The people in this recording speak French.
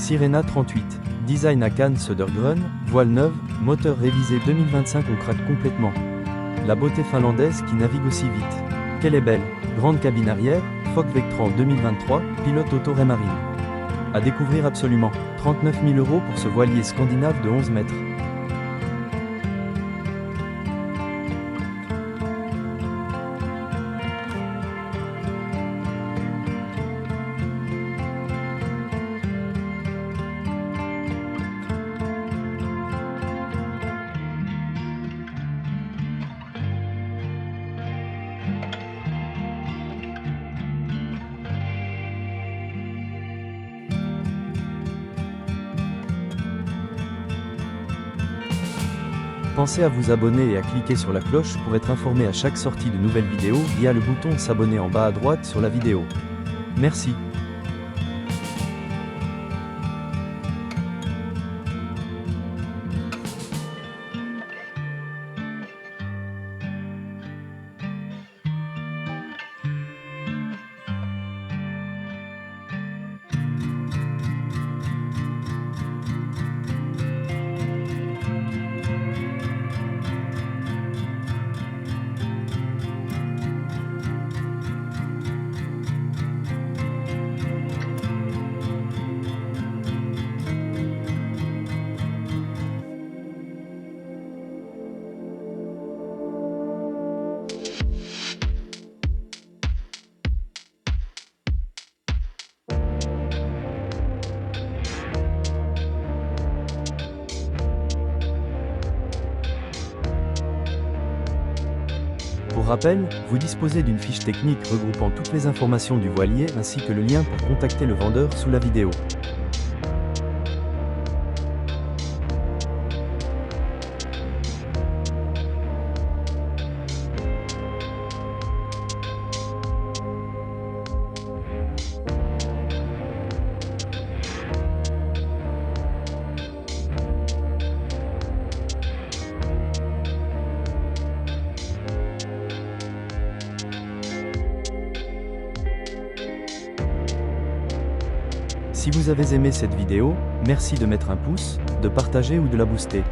Sirena 38. Design à Cannes Södergren, voile neuve, moteur révisé 2025. On craque complètement. La beauté finlandaise qui navigue aussi vite. Qu'elle est belle. Grande cabine arrière, Fock Vectran 2023, pilote auto Raymarine. À découvrir absolument. 39 000 € pour ce voilier scandinave de 11 mètres. Pensez à vous abonner et à cliquer sur la cloche pour être informé à chaque sortie de nouvelles vidéos via le bouton s'abonner en bas à droite sur la vidéo. Merci. Pour rappel, vous disposez d'une fiche technique regroupant toutes les informations du voilier ainsi que le lien pour contacter le vendeur sous la vidéo. Si vous avez aimé cette vidéo, merci de mettre un pouce, de partager ou de la booster.